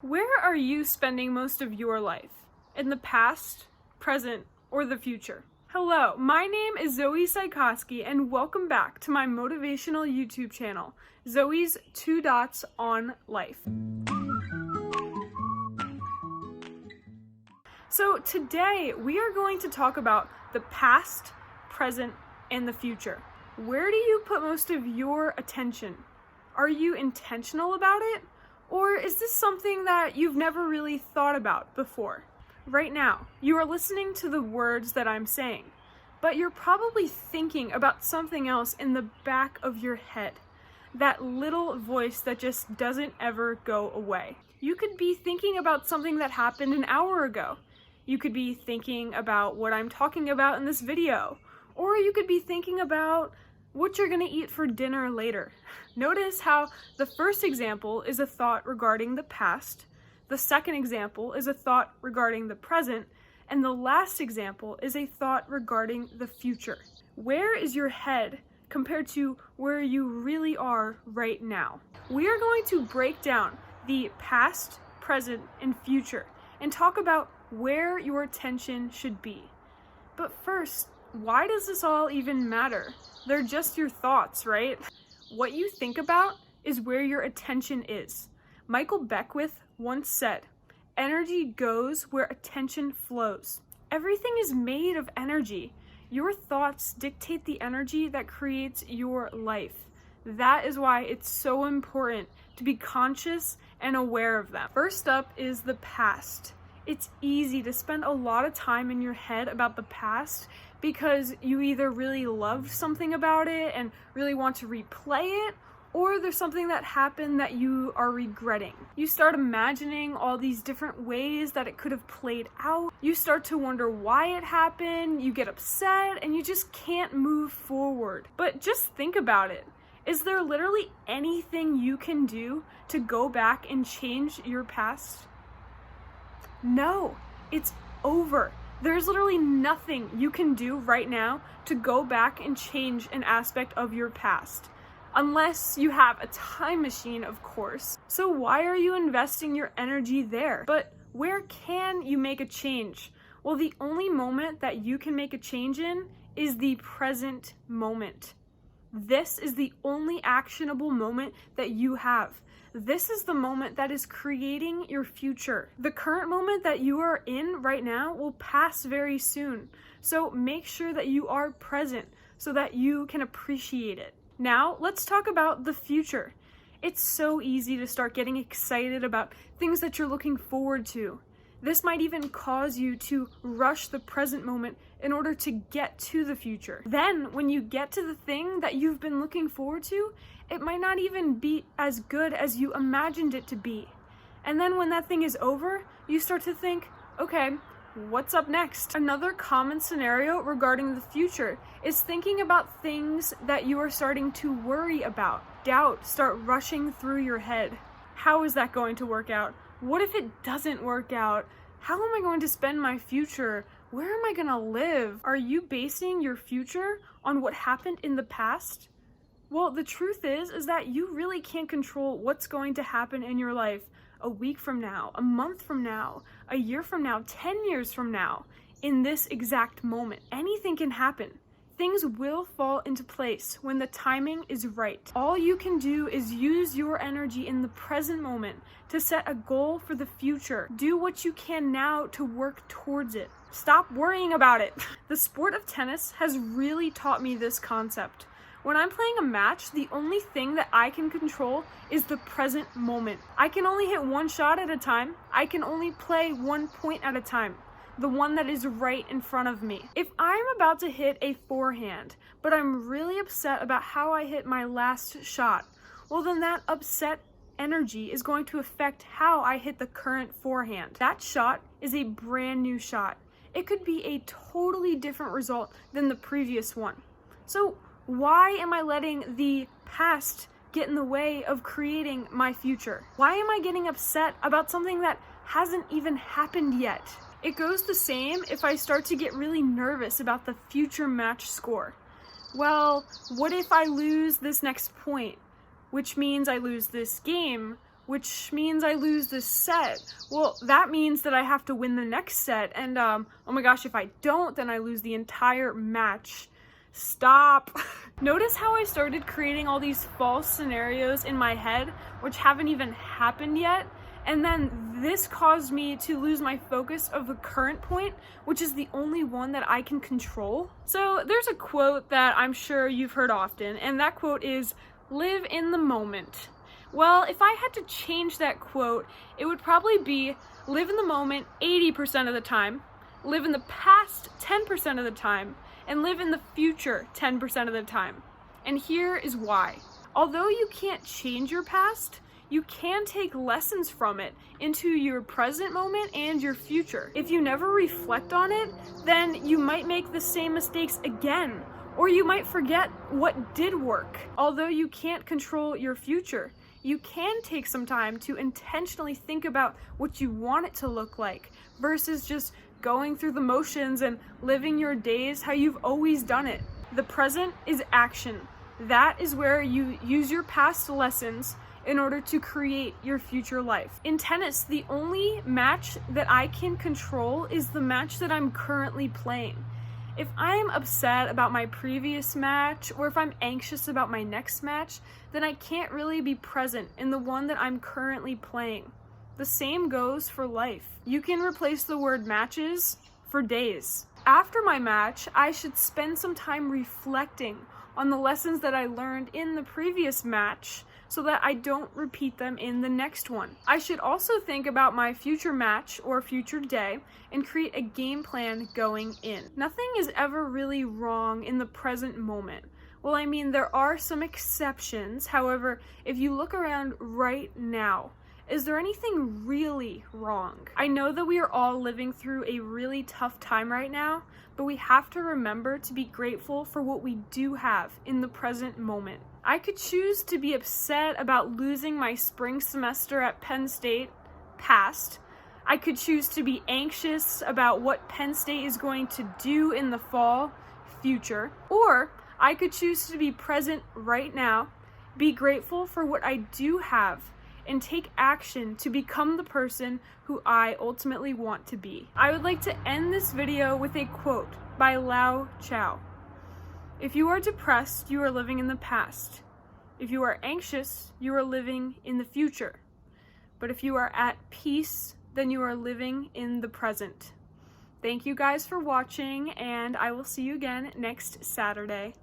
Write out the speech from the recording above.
Where are you spending most of your life? In the past, present, or the future? Hello, my name is Zoe Psykowski, and welcome back to my motivational YouTube channel, Zoe's Two Dots on Life. So today we are going to talk about the past, present, and the future. Where do you put most of your attention? Are you intentional about it? Or is this something that you've never really thought about before? Right now, you are listening to the words that I'm saying, but you're probably thinking about something else in the back of your head. That little voice that just doesn't ever go away. You could be thinking about something that happened an hour ago. You could be thinking about what I'm talking about in this video. Or you could be thinking about what you're gonna eat for dinner later. Notice how the first example is a thought regarding the past, the second example is a thought regarding the present, and the last example is a thought regarding the future. Where is your head compared to where you really are right now? We are going to break down the past, present, and future and talk about where your attention should be. But first, why does this all even matter? They're just your thoughts, right? What you think about is where your attention is. Michael Beckwith once said, "Energy goes where attention flows." Everything is made of energy. Your thoughts dictate the energy that creates your life. That is why it's so important to be conscious and aware of them. First up is the past. It's easy to spend a lot of time in your head about the past because you either really loved something about it and really want to replay it, or there's something that happened that you are regretting. You start imagining all these different ways that it could have played out. You start to wonder why it happened, you get upset, and you just can't move forward. But just think about it. Is there literally anything you can do to go back and change your past? No, it's over. There's literally nothing you can do right now to go back and change an aspect of your past. Unless you have a time machine, of course. So why are you investing your energy there? But where can you make a change? Well, the only moment that you can make a change in is the present moment. This is the only actionable moment that you have. This is the moment that is creating your future. The current moment that you are in right now will pass very soon. So make sure that you are present so that you can appreciate it. Now, let's talk about the future. It's so easy to start getting excited about things that you're looking forward to. This might even cause you to rush the present moment in order to get to the future. Then, when you get to the thing that you've been looking forward to, it might not even be as good as you imagined it to be. And then when that thing is over, you start to think, okay, what's up next? Another common scenario regarding the future is thinking about things that you are starting to worry about. Doubt start rushing through your head. How is that going to work out? What if it doesn't work out? How am I going to spend my future? Where am I going to live? Are you basing your future on what happened in the past? Well, the truth is that you really can't control what's going to happen in your life a week from now, a month from now, a year from now, 10 years from now, in this exact moment. Anything can happen. Things will fall into place when the timing is right. All you can do is use your energy in the present moment to set a goal for the future. Do what you can now to work towards it. Stop worrying about it. The sport of tennis has really taught me this concept. When I'm playing a match, the only thing that I can control is the present moment. I can only hit one shot at a time. I can only play one point at a time. The one that is right in front of me. If I'm about to hit a forehand, but I'm really upset about how I hit my last shot, well then that upset energy is going to affect how I hit the current forehand. That shot is a brand new shot. It could be a totally different result than the previous one. So why am I letting the past get in the way of creating my future? Why am I getting upset about something that hasn't even happened yet? It goes the same if I start to get really nervous about the future match score. Well, what if I lose this next point? Which means I lose this game, which means I lose this set. Well, that means that I have to win the next set, and oh my gosh, if I don't, then I lose the entire match. Stop. Notice how I started creating all these false scenarios in my head, which haven't even happened yet? And then this caused me to lose my focus of the current point, which is the only one that I can control. So there's a quote that I'm sure you've heard often, and that quote is, "Live in the moment." Well, if I had to change that quote, it would probably be, live in the moment 80% of the time, live in the past 10% of the time, and live in the future 10% of the time. And here is why. Although you can't change your past, you can take lessons from it into your present moment and your future. If you never reflect on it, then you might make the same mistakes again, or you might forget what did work. Although you can't control your future, you can take some time to intentionally think about what you want it to look like versus just going through the motions and living your days how you've always done it. The present is action. That is where you use your past lessons in order to create your future life. In tennis, the only match that I can control is the match that I'm currently playing. If I'm upset about my previous match, or if I'm anxious about my next match, then I can't really be present in the one that I'm currently playing. The same goes for life. You can replace the word matches for days. After my match, I should spend some time reflecting on the lessons that I learned in the previous match so that I don't repeat them in the next one. I should also think about my future match or future day and create a game plan going in. Nothing is ever really wrong in the present moment. Well, I mean, there are some exceptions. However, if you look around right now, is there anything really wrong? I know that we are all living through a really tough time right now, but we have to remember to be grateful for what we do have in the present moment. I could choose to be upset about losing my spring semester at Penn State, past. I could choose to be anxious about what Penn State is going to do in the fall, future. Or I could choose to be present right now, be grateful for what I do have, and take action to become the person who I ultimately want to be. I would like to end this video with a quote by Lao Chow. If you are depressed, you are living in the past. If you are anxious, you are living in the future. But if you are at peace, then you are living in the present. Thank you guys for watching, and I will see you again next Saturday.